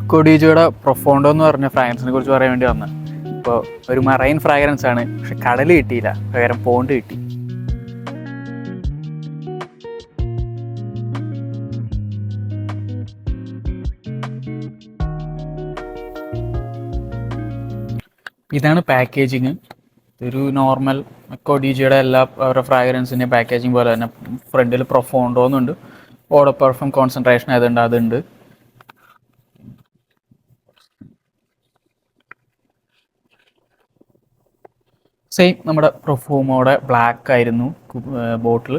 അക്കോഡീജോയുടെ പ്രൊഫോണ്ടോ എന്ന് പറഞ്ഞ ഫ്രാഗ്രൻസിനെ കുറിച്ച് പറയാൻ വേണ്ടി വന്നത്. ഇപ്പോൾ ഒരു മറൈൻ ഫ്രാഗ്രൻസ് ആണ്, പക്ഷെ കടൽ കിട്ടിയില്ല, പകരം പോണ്ട് കിട്ടി. ഇതാണ് പാക്കേജിങ്. ഇതൊരു നോർമൽ അക്കോഡീജയുടെ എല്ലാ അവരുടെ ഫ്രാഗ്രൻസിൻ്റെ പാക്കേജിങ് പോലെ തന്നെ ഫ്രണ്ടിൽ പ്രൊഫോണ്ടോ എന്നുണ്ട്, ഓഡർ പെർഫ്യൂം കോൺസെൻട്രേഷൻ ആയതുകൊണ്ട് അതുണ്ട്. സെയിം നമ്മുടെ പ്രൊഫ്യൂമോടെ ബ്ലാക്ക് ആയിരുന്നു ബോട്ടിൽ.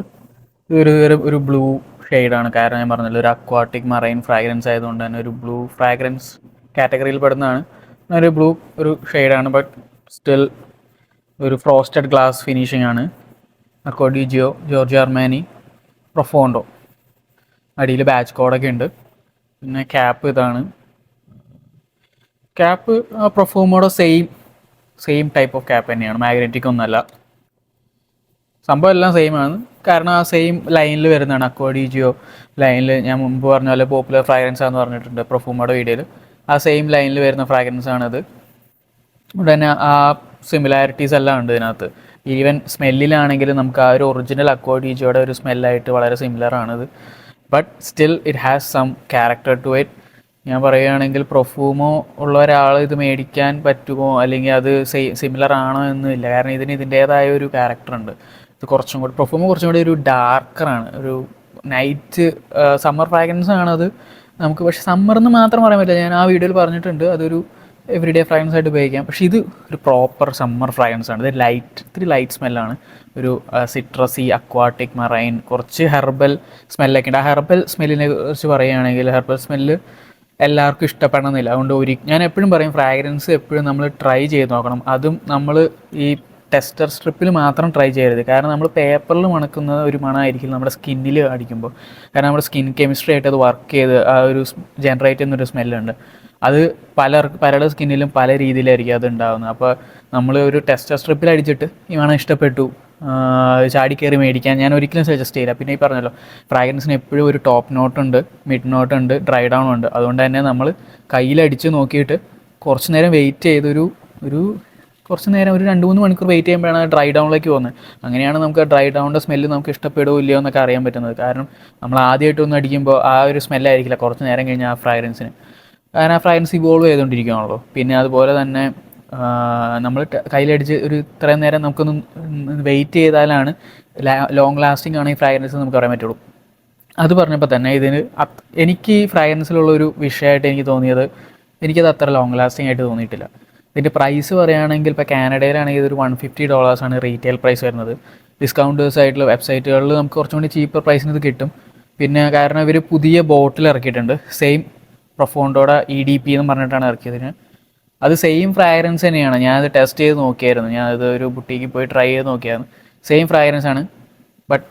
ഒരു ബ്ലൂ ഷെയ്ഡാണ്, കാരണം ഞാൻ പറഞ്ഞല്ലോ ഒരു അക്വാട്ടിക് മറൈൻ ഫ്രാഗ്രൻസ് ആയതുകൊണ്ട് തന്നെ ഒരു ബ്ലൂ ഫ്രാഗ്രൻസ് കാറ്റഗറിയിൽ പെടുന്നതാണ്. ഒരു ബ്ലൂ ഒരു ഷെയ്ഡാണ്, ബട്ട് സ്റ്റിൽ ഒരു ഫ്രോസ്റ്റഡ് ഗ്ലാസ് ഫിനിഷിംഗ് ആണ്. Acqua di Gio, Giorgio Armani, Profondo. അടിയിൽ ബാച്ച് കോഡൊക്കെ ഉണ്ട്. പിന്നെ ക്യാപ്പ് ഇതാണ്. ക്യാപ്പ് പ്രൊഫ്യൂമോടെ സെയിം ടൈപ്പ് ഓഫ് ക്യാപ്പ് തന്നെയാണ്, മാഗ്നറ്റിക് ഒന്നല്ല. സംഭവം എല്ലാം സെയിം ആണ്, കാരണം ആ സെയിം ലൈനിൽ വരുന്നതാണ്. അക്വാഡിജിയോ ലൈനിൽ ഞാൻ മുമ്പ് പറഞ്ഞ പോലെ പോപ്പുലർ ഫ്രാഗ്രൻസ് ആണെന്ന് പറഞ്ഞിട്ടുണ്ട് പ്രൊഫ്യൂമോടെ വീഡിയോയിൽ. ആ സെയിം ലൈനിൽ വരുന്ന ഫ്രാഗ്രൻസ് ആണത്. അതുകൊണ്ട് തന്നെ ആ സിമിലാരിറ്റീസ് എല്ലാം ഉണ്ട് ഇതിനകത്ത്. ഈവൻ സ്മെല്ലിലാണെങ്കിലും നമുക്ക് ആ ഒരു ഒറിജിനൽ അക്വാഡിജിയോയുടെ ഒരു സ്മെല്ലായിട്ട് വളരെ സിമിലർ ആണിത്. But still it has some character to it. ഞാൻ പറയുകയാണെങ്കിൽ പ്രൊഫ്യൂമോ ഉള്ള ഒരാൾ ഇത് മേടിക്കാൻ പറ്റുമോ, അല്ലെങ്കിൽ അത് സിമിലർ ആണോ എന്നില്ല, കാരണം ഇതിൻ്റേതായ ഒരു ക്യാരക്ടർ ഉണ്ട്. ഇത് കുറച്ചും കൂടി പ്രൊഫ്യൂമോ കുറച്ചും കൂടി ഒരു ഡാർക്കറാണ്, ഒരു നൈറ്റ് സമ്മർ ഫ്രാഗ്രൻസ് ആണത് നമുക്ക്. പക്ഷേ സമ്മറിന് മാത്രം പറയാൻ പറ്റില്ല, ഞാൻ ആ വീഡിയോയിൽ പറഞ്ഞിട്ടുണ്ട് അതൊരു എവറിഡേ ഫ്രാഗ്രൻസ് ആയിട്ട് ഉപയോഗിക്കാം. പക്ഷേ ഇത് ഒരു പ്രോപ്പർ സമ്മർ ഫ്രാഗ്രൻസ് ആണ്. ഇത് ഇത്തിരി ലൈറ്റ് സ്മെല്ലാണ്, ഒരു സിട്രസി, അക്വാട്ടിക്, മറൈൻ, കുറച്ച് ഹെർബൽ സ്മെല്ലൊക്കെ ഉണ്ട്. ആ ഹെർബൽ സ്മെല്ലിനെ കുറിച്ച് പറയുകയാണെങ്കിൽ ഹെർബൽ സ്മെല്ല് എല്ലാവർക്കും ഇഷ്ടപ്പെടണമെന്നില്ല. അതുകൊണ്ട് ഞാൻ എപ്പോഴും പറയും ഫ്രാഗ്രൻസ് എപ്പോഴും നമ്മൾ ട്രൈ ചെയ്ത് നോക്കണം. അതും നമ്മൾ ഈ ടെസ്റ്റർ സ്ട്രിപ്പിൽ മാത്രം ട്രൈ ചെയ്യരുത്, കാരണം നമ്മൾ പേപ്പറിൽ മണക്കുന്ന ഒരു മണമായിരിക്കും നമ്മുടെ സ്കിന്നിൽ അടിക്കുമ്പോൾ. കാരണം നമ്മുടെ സ്കിൻ കെമിസ്ട്രി ആയിട്ട് അത് വർക്ക് ചെയ്ത് ആ ഒരു ജനറേറ്റ് ചെയ്യുന്നൊരു സ്മെല്ലുണ്ട്. അത് പലരുടെ സ്കിന്നിലും പല രീതിയിലായിരിക്കും അത് ഉണ്ടാകുന്നത്. അപ്പോൾ നമ്മൾ ഒരു ടെസ്റ്റർ സ്ട്രിപ്പിൽ അടിച്ചിട്ട് ഈ മണം ഇഷ്ടപ്പെട്ടു ചാടിക്കയറി മേടിക്കാൻ ഞാൻ ഒരിക്കലും സജസ്റ്റ് ചെയ്യില്ല. പിന്നെ ഈ പറഞ്ഞല്ലോ ഫ്രാഗ്രൻസിന് എപ്പോഴും ഒരു ടോപ്പ് നോട്ടുണ്ട്, മിഡ് നോട്ടുണ്ട്, ഡ്രൈ ഡൗൺ ഉണ്ട്. അതുകൊണ്ട് തന്നെ നമ്മൾ കയ്യിലടിച്ച് നോക്കിയിട്ട് കുറച്ച് നേരം വെയിറ്റ് ചെയ്തൊരു കുറച്ച് നേരം ഒരു 2-3 മണിക്കൂർ വെയിറ്റ് ചെയ്യുമ്പോഴാണ് ഡ്രൈ ഡൗണിലേക്ക് പോകുന്നത്. അങ്ങനെയാണ് നമുക്ക് ഡ്രൈ ഡൗണിൻ്റെ സ്മെല്ല് നമുക്ക് ഇഷ്ടപ്പെടുമോ ഇല്ലയോ എന്നൊക്കെ അറിയാൻ പറ്റുന്നത്. കാരണം നമ്മൾ ആദ്യമായിട്ടൊന്ന് അടിക്കുമ്പോൾ ആ ഒരു സ്മെല്ലായിരിക്കില്ല കുറച്ച് നേരം കഴിഞ്ഞാൽ ആ ഫ്രാഗ്രൻസിന്, കാരണം ആ ഫ്രാഗ്രൻസ് ഇവോൾവ് ചെയ്തുകൊണ്ടിരിക്കുകയാണല്ലോ. പിന്നെ അതുപോലെ തന്നെ നമ്മൾ കയ്യിലടിച്ച് ഇത്രയും നേരം നമുക്കൊന്ന് വെയിറ്റ് ചെയ്താലാണ് ലോങ് ലാസ്റ്റിംഗ് ആണ് ഈ ഫ്രാഗ്രൻസ് നമുക്ക് പറയാൻ പറ്റുള്ളൂ. അത് പറഞ്ഞപ്പോൾ തന്നെ എനിക്ക് ഈ ഫ്രാഗ്രൻസിലുള്ള ഒരു വിഷയമായിട്ട് എനിക്ക് തോന്നിയത്, എനിക്കത് അത്ര ലോങ് ലാസ്റ്റിംഗ് ആയിട്ട് തോന്നിയിട്ടില്ല. ഇതിൻ്റെ പ്രൈസ് പറയുകയാണെങ്കിൽ ഇപ്പോൾ കാനഡയിലാണെങ്കിൽ ഇതൊരു $150 റീറ്റെയിൽ പ്രൈസ് വരുന്നത്. ഡിസ്കൗണ്ടേഴ്സ് ആയിട്ടുള്ള വെബ്സൈറ്റുകളിൽ നമുക്ക് കുറച്ചും കൂടി ചീപ്പർ പ്രൈസിന് ഇത് കിട്ടും. പിന്നെ കാരണം ഇവർ പുതിയ ബോട്ടിൽ ഇറക്കിയിട്ടുണ്ട്, സെയിം പ്രൊഫോണ്ടോയുടെ EDP എന്ന് പറഞ്ഞിട്ടാണ് ഇറക്കിയതിന്. അത് സെയിം ഫ്രാഗ്രൻസ് തന്നെയാണ്. ഞാനത് ടെസ്റ്റ് ചെയ്ത് നോക്കിയായിരുന്നു, ഞാനത് ഒരു ബുട്ടിക്ക് പോയി ട്രൈ ചെയ്ത് നോക്കിയായിരുന്നു. സെയിം ഫ്രാഗ്രൻസ് ആണ്, ബട്ട്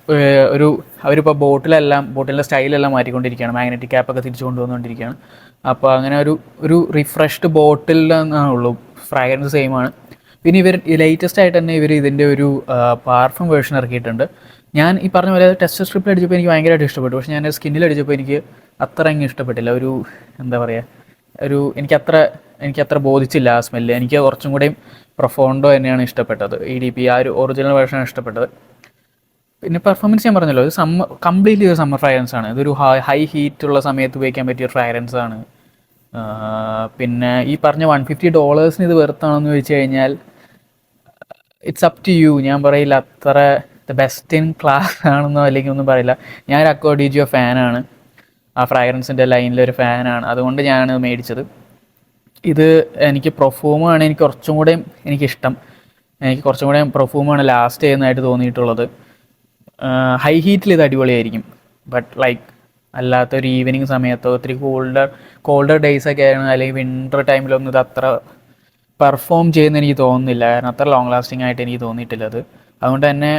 അവരിപ്പോൾ ബോട്ടിലിൻ്റെ സ്റ്റൈലെല്ലാം മാറ്റിക്കൊണ്ടിരിക്കുകയാണ്, മാഗ്നറ്റിക് ക്യാപ്പൊക്കെ തിരിച്ചു കൊണ്ടുവന്നുകൊണ്ടിരിക്കുകയാണ്. അപ്പോൾ അങ്ങനെ ഒരു റിഫ്രഷ്ഡ് ബോട്ടിലാണുള്ളൂ, ഫ്രാഗ്രൻസ് സെയിം ആണ്. പിന്നെ ഇവർ ലേറ്റസ്റ്റ് ആയിട്ട് തന്നെ ഇതിൻ്റെ ഒരു പാർഫം വേർഷൻ ഇറക്കിയിട്ടുണ്ട്. ഞാൻ ഈ പറഞ്ഞ പോലെ ടെസ്റ്റ് സ്ട്രിപ്പിൽ അടിച്ചപ്പോൾ എനിക്ക് ഭയങ്കരമായിട്ട് ഇഷ്ടപ്പെട്ടു, പക്ഷേ ഞാൻ സ്കിന്നിൽ അടിച്ചപ്പോൾ എനിക്ക് അത്ര അങ്ങ് ഇഷ്ടപ്പെട്ടില്ല. എന്താ പറയുക, എനിക്കത്ര ബോധിച്ചില്ല ആ സ്മെല്ല്. എനിക്ക് കുറച്ചും കൂടെയും പ്രൊഫോണ്ടോ തന്നെയാണ് ഇഷ്ടപ്പെട്ടത്, EDP ആ ഒരു ഒറിജിനൽ വേർഷനാണ് ഇഷ്ടപ്പെട്ടത്. പിന്നെ പെർഫോമൻസ് ഞാൻ പറഞ്ഞല്ലോ, ഇത് കംപ്ലീറ്റ്ലി ഒരു സമ്മർ ഫ്രാഗ്രൻസ് ആണ്. ഇതൊരു ഹൈ ഹീറ്റുള്ള സമയത്ത് ഉപയോഗിക്കാൻ പറ്റിയ ഫ്രാഗ്രൻസ് ആണ്. പിന്നെ ഈ പറഞ്ഞ $150 ഇത് വെറുത്താണെന്ന് ചോദിച്ചു കഴിഞ്ഞാൽ ഇറ്റ്സ് അപ് ടു യു. ഞാൻ പറയില്ല അത്ര ദ ബെസ്റ്റ് ഇൻ ക്ലാസ് ആണെന്നോ അല്ലെങ്കിൽ ഒന്നും പറയില്ല. ഞാനൊരു അക്വാഡിജിയോ ഫാനാണ്, ആ ഫ്രാഗ്രൻസിൻ്റെ ലൈനിലൊരു ഫാനാണ്, അതുകൊണ്ട് ഞാനത് മേടിച്ചത്. ഇത് എനിക്ക് പ്രൊഫ്യൂമാണ് എനിക്ക് കുറച്ചും കൂടെയും എനിക്കിഷ്ടം. എനിക്ക് കുറച്ചും കൂടെയും പ്രൊഫ്യൂമാണ് ലാസ്റ്റ് ചെയ്യുന്നതായിട്ട് തോന്നിയിട്ടുള്ളത്. ഹൈ ഹീറ്റിൽ ഇത് അടിപൊളിയായിരിക്കും, ബട്ട് അല്ലാത്തൊരു ഈവനിങ് സമയത്തോ ഒത്തിരി കോൾഡർ ഡേയ്സൊക്കെ ആയിരുന്നു, അല്ലെങ്കിൽ വിൻ്റർ ടൈമിലൊന്നും ഇത് അത്ര പെർഫോം ചെയ്യുന്ന എനിക്ക് തോന്നുന്നില്ല, കാരണം അത്ര ലോങ് ലാസ്റ്റിംഗ് ആയിട്ട് എനിക്ക് തോന്നിയിട്ടില്ല അത്. അതുകൊണ്ട് തന്നെ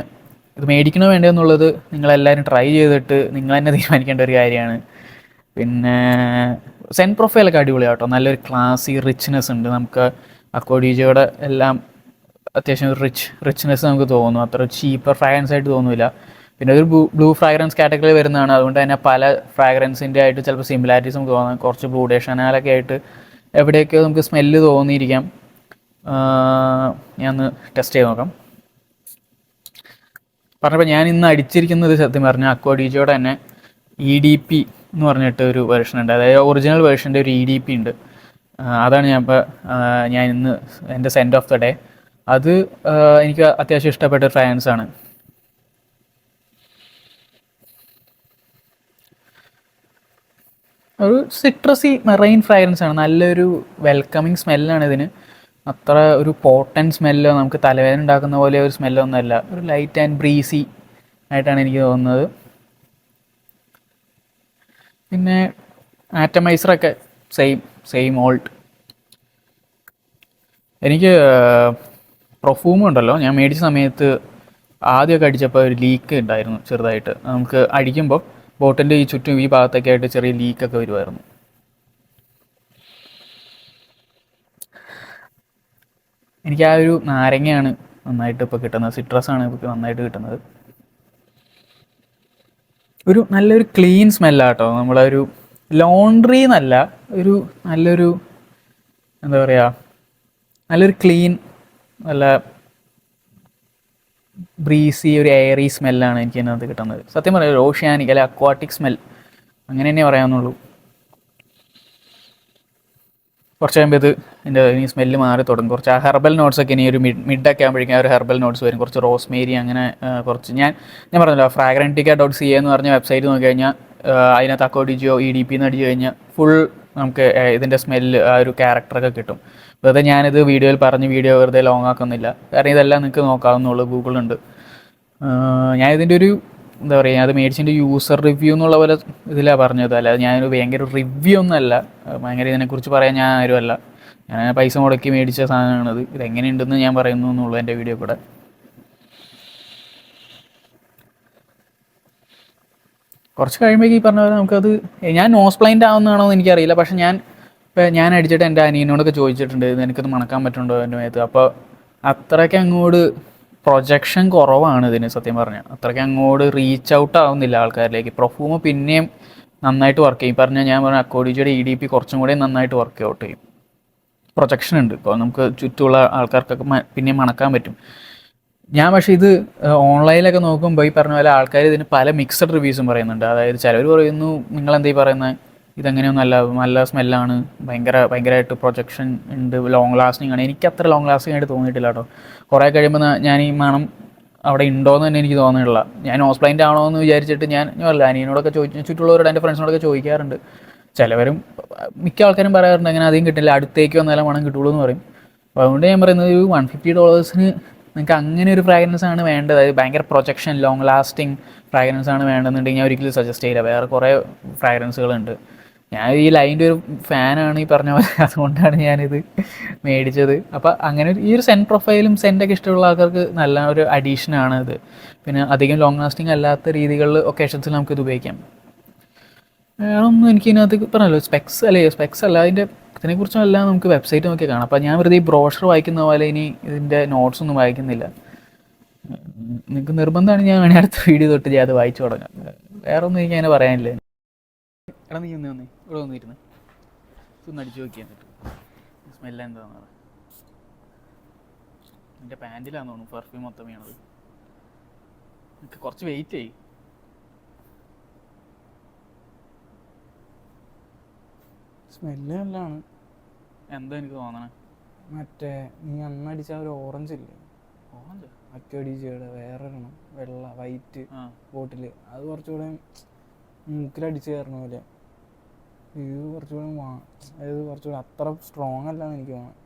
ഇത് മേടിക്കണോ വേണ്ടയോ എന്നുള്ളത് നിങ്ങളെല്ലാവരും ട്രൈ ചെയ്തിട്ട് നിങ്ങൾ തന്നെ തീരുമാനിക്കേണ്ട ഒരു കാര്യമാണ്. പിന്നെ സെൻ പ്രൊഫൈലൊക്കെ അടിപൊളിയാണ് കേട്ടോ, നല്ലൊരു ക്ലാസി റിച്ച്നെസ് ഉണ്ട്. നമുക്ക് അക്വാഡിജിയോടെ എല്ലാം അത്യാവശ്യം റിച്ച്നെസ് നമുക്ക് തോന്നും, അത്ര ചീപ്പർ ഫ്രാഗ്രൻസ് ആയിട്ട് തോന്നില്ല. പിന്നെ ഒരു ബ്ലൂ ഫ്രാഗ്രൻസ് കാറ്റഗറി വരുന്നതാണ്. അതുകൊണ്ട് തന്നെ പല ഫ്രാഗ്രൻസിൻ്റെ ആയിട്ട് ചിലപ്പോൾ സിമിലാരിറ്റീസ് നമുക്ക് തോന്നാം. കുറച്ച് ബ്ലൂ ഡേ ഷനാലൊക്കെ ആയിട്ട് എവിടെയൊക്കെയോ നമുക്ക് സ്മെല്ല് തോന്നിയിരിക്കാം. ഞാൻ ഒന്ന് ടെസ്റ്റ് ചെയ്ത് നോക്കാം. പറഞ്ഞപ്പോൾ ഞാൻ ഇന്ന് അടിച്ചിരിക്കുന്നത് സത്യം പറഞ്ഞാൽ അക്വാഡീജോയുടെ തന്നെ EDP എന്ന് പറഞ്ഞിട്ട് ഒരു വേർഷൻ ഉണ്ട്. അതായത് ഒറിജിനൽ വേർഷൻ്റെ ഒരു EDP ഉണ്ട്. അതാണ് ഞാൻ ഇന്ന് എൻ്റെ സെൻഡ് ഓഫ് ദ ഡേ. അത് എനിക്ക് അത്യാവശ്യം ഇഷ്ടപ്പെട്ട ഒരു ഫ്രാഗ്രൻസ് ആണ്. ഒരു സിട്രസി മെറൈൻ ഫ്രാഗ്രൻസ് ആണ്. നല്ലൊരു വെൽക്കമിങ് സ്മെല്ലാണ് ഇതിന്. അത്ര ഒരു പോട്ടൻ സ്മെല്ലോ നമുക്ക് തലവേദന ഉണ്ടാക്കുന്ന പോലെ ഒരു സ്മെല്ലോ ഒന്നുമല്ല. ഒരു ലൈറ്റ് ആൻഡ് ബ്രീസി ആയിട്ടാണ് എനിക്ക് തോന്നുന്നത്. പിന്നെ ആറ്റമൈസറൊക്കെ സെയിം ഓൾട്ട്. എനിക്ക് പെർഫ്യൂം ഉണ്ടല്ലോ, ഞാൻ മേടിച്ച സമയത്ത് ആദ്യമൊക്കെ അടിച്ചപ്പോൾ ഒരു ലീക്ക് ഉണ്ടായിരുന്നു ചെറുതായിട്ട്. നമുക്ക് അടിക്കുമ്പോൾ ബോട്ടിൻ്റെ ഈ ചുറ്റും ഈ ഭാഗത്തൊക്കെ ആയിട്ട് ചെറിയ ലീക്കൊക്കെ വരുമായിരുന്നു. എനിക്ക് ആ ഒരു നാരങ്ങയാണ് നന്നായിട്ട് ഇപ്പോൾ കിട്ടുന്നത്, സിട്രസാണ് ഇപ്പോൾ നന്നായിട്ട് കിട്ടുന്നത്. ഒരു നല്ലൊരു ക്ലീൻ സ്മെല്ലാട്ടോ. നമ്മളൊരു ലോണ്ട്രി എന്നല്ല, ഒരു നല്ലൊരു എന്താ പറയുക, നല്ലൊരു ക്ലീൻ, നല്ല ബ്രീസി, ഒരു എയറി സ്മെല്ലാണ് എനിക്ക് അതിനകത്ത് കിട്ടുന്നത്. സത്യം പറയാം, ഒരു ഓഷ്യാനിക് അല്ലെ അക്വാട്ടിക് സ്മെൽ, അങ്ങനെ തന്നെ പറയാവുന്നുള്ളൂ. കുറച്ച് കഴിയുമ്പോൾ ഇതിൻ്റെ ഇനി സ്മെല്ല് മാറി തുടങ്ങും. കുറച്ച് ആ ഹെർബൽ നോട്ട്സൊക്കെ ഇനി ഒരു മിഡൊക്കെ ആകുമ്പോഴേക്കും ആ ഒരു ഹെർബൽ നോട്ട്സ് വരും. കുറച്ച് റോസ്മേരി, അങ്ങനെ കുറച്ച് ഞാൻ പറഞ്ഞല്ലോ fragrantica.ca എന്ന് പറഞ്ഞ വെബ്സൈറ്റ് നോക്കി കഴിഞ്ഞാൽ അതിനകത്ത് അക്വാഡീജിയോ EDP എന്ന് അടിച്ചു കഴിഞ്ഞാൽ ഫുൾ നമുക്ക് ഇതിൻ്റെ സ്മെല്ല്, ആ ഒരു ക്യാരക്ടറൊക്കെ കിട്ടും. വെറുതെ ഞാനിത് വീഡിയോയിൽ പറഞ്ഞ് വീഡിയോ വെറുതെ ലോങ് ആക്കുന്നില്ല, കാരണം ഇതെല്ലാം നിങ്ങൾക്ക് നോക്കാവുന്നുള്ളൂ, ഗൂഗിളുണ്ട്. ഞാൻ ഇതിൻ്റെ ഒരു എന്താ പറയുക, അത് മേടിച്ചിൻ്റെ യൂസർ റിവ്യൂ എന്നുള്ള പോലെ ഇതിലാണ് പറഞ്ഞത്. അല്ലാതെ ഞാനൊരു ഭയങ്കര റിവ്യൂ ഒന്നുമല്ല, ഭയങ്കര ഇതിനെക്കുറിച്ച് പറയാൻ ഞാൻ ആരുമല്ല. ഞാൻ പൈസ മുടക്കി മേടിച്ച സാധനമാണത്. ഇതെങ്ങനെയുണ്ടെന്ന് ഞാൻ പറയുന്നു എന്നുള്ളൂ എൻ്റെ വീഡിയോ കൂടെ. കുറച്ച് കഴിയുമ്പോൾ ഈ പറഞ്ഞ പോലെ നമുക്കത്, ഞാൻ നോസ് ബ്ലൈൻഡ് ആവുന്നതാണോ എന്ന് എനിക്കറിയില്ല. പക്ഷെ ഞാൻ അടിച്ചിട്ട് എൻ്റെ അനിയനോടൊക്കെ ചോദിച്ചിട്ടുണ്ട്, എനിക്കത് മണക്കാൻ പറ്റുന്നുണ്ടോ എൻ്റെ മേത്ത്. അപ്പോൾ അത്രയ്ക്ക് അങ്ങോട്ട് പ്രൊജക്ഷൻ കുറവാണ് ഇതിന് സത്യം പറഞ്ഞാൽ. അത്രയ്ക്ക് അങ്ങോട്ട് റീച്ച് ഔട്ട് ആവുന്നില്ല ആൾക്കാരിലേക്ക്. പെർഫ്യൂം പിന്നെയും നന്നായിട്ട് വർക്ക് ചെയ്യും. ഞാൻ പറഞ്ഞ അക്വാഡീജിയുടെ EDP കുറച്ചും കൂടെ നന്നായിട്ട് വർക്ക് ഔട്ട് ചെയ്യും. പ്രൊജക്ഷൻ ഉണ്ട്. ഇപ്പോൾ നമുക്ക് ചുറ്റുമുള്ള ആൾക്കാർക്കൊക്കെ പിന്നെയും മണക്കാൻ പറ്റും. പക്ഷേ ഇത് ഓൺലൈനിലൊക്കെ നോക്കുമ്പോൾ ഈ പറഞ്ഞ പോലെ ആൾക്കാർ ഇതിന് പല മിക്സഡ് റിവ്യൂസും പറയുന്നുണ്ട്. അതായത് ചിലർ പറയുന്നു, നിങ്ങളെന്താ ഈ പറയുന്നത്, ഇതെങ്ങനെയൊന്നല്ല, നല്ല സ്മെല്ലാണ്, ഭയങ്കരമായിട്ട് പ്രൊജക്ഷൻ ഉണ്ട്, ലോങ് ലാസ്റ്റിംഗ് ആണ്. എനിക്ക് അത്ര ലോങ് ലാസ്റ്റിംഗ് ആയിട്ട് തോന്നിയിട്ടില്ല കേട്ടോ. കുറേ കഴിയുമ്പോൾ ഞാൻ ഈ മണം അവിടെ ഉണ്ടോയെന്ന് തന്നെ എനിക്ക് തോന്നുന്നില്ല. ഞാൻ നോസ് ബ്ലൈൻഡ് ആണോ എന്ന് വിചാരിച്ചിട്ട് ഞാൻ അനിയനോടൊക്കെ ചുറ്റുള്ളവരോട് എൻ്റെ ഫ്രണ്ട്സിനോടൊക്കെ ചോദിക്കാറുണ്ട്. ചിലവരും, മിക്ക ആൾക്കാരും പറയാറുണ്ട് അങ്ങനെ അധികം കിട്ടില്ല, അടുത്തേക്ക് വന്നാലും മണം കിട്ടുള്ളൂ എന്ന് പറയും. അപ്പോൾ അതുകൊണ്ട് ഞാൻ പറയുന്നത്, ഒരു $150 നിങ്ങൾക്ക് അങ്ങനെ ഒരു ഫ്രാഗ്രൻസ് ആണ് വേണ്ടത്, അതായത് ഭയങ്കര പ്രൊജക്ഷൻ, ലോങ് ലാസ്റ്റിംഗ് ഫ്രാഗ്രൻസ് ആണ് വേണ്ടതെന്നുണ്ടെങ്കിൽ ഞാൻ ഒരിക്കലും സജസ്റ്റ് ചെയ്യില്ല. വേറെ കുറേ ഫ്രാഗ്രൻസുകളുണ്ട്. ഞാൻ ഈ ലൈൻ്റെ ഒരു ഫാനാണ് ഈ പറഞ്ഞ പോലെ, അതുകൊണ്ടാണ് ഞാനിത് മേടിച്ചത്. അപ്പോൾ അങ്ങനെ ഈ ഒരു സെൻറ്റ് പ്രൊഫൈലും സെൻറ്റൊക്കെ ഇഷ്ടമുള്ള ആൾക്കാർക്ക് നല്ല ഒരു അഡീഷനാണ് ഇത്. പിന്നെ അധികം ലോങ് ലാസ്റ്റിംഗ് അല്ലാത്ത രീതികളിൽ ഒക്കേഷൻസിൽ നമുക്കിത് ഉപയോഗിക്കാം. വേറെ ഒന്നും എനിക്ക് ഇതിനകത്ത് പറഞ്ഞല്ലോ, സ്പെക്സ് അല്ല, ഇതിനെക്കുറിച്ചും എല്ലാം നമുക്ക് വെബ്സൈറ്റ് നോക്കി കാണാം. അപ്പോൾ ഞാൻ വെറുതെ ഈ ബ്രോഷർ വായിക്കുന്ന പോലെ ഇനി ഇതിൻ്റെ നോട്ട്സ് ഒന്നും വായിക്കുന്നില്ല. നിങ്ങൾക്ക് നിർബന്ധമാണ്, ഞാൻ വേണേൽ അടുത്ത വീഡിയോ തൊട്ട് ഞാൻ അത് വായിച്ചു തുടങ്ങാം. വേറെ ഒന്നും എനിക്ക് അങ്ങനെ പറയാനില്ല. എടാ നീ വന്നേ ഇവിടെ വന്നിരുന്നു ഇതൊന്ന് അടിച്ചു നോക്കി, എന്നിട്ട് സ്മെല്ല് എന്താണെന്ന് പറയാം. എൻ്റെ പാൻറ്റിലാന്ന് തോന്നുന്നു പെർഫ്യൂം മൊത്തം വീണത്. എനിക്ക് കുറച്ച് വെയിറ്റ് ചെയ്യും. സ്മെല്ല് നല്ലതാണ്. എന്താ എനിക്ക് തോന്നണേ, മറ്റേ നീ അന്നടിച്ച ഒരു ഓറഞ്ച് ഇല്ലേ, ഓറഞ്ച് അക്വാഡീജിയുടെ വേറൊരെണ്ണം വെള്ള വൈറ്റ് ബോട്ടിൽ, അത് കുറച്ചുകൂടെ മൂക്കിലടിച്ച് കയറണ പോലെ. ഇത് കുറച്ചുകൂടെ അതായത് കുറച്ചുകൂടെ അത്ര സ്ട്രോങ് അല്ലാന്ന് എനിക്ക് തോന്നുന്നു.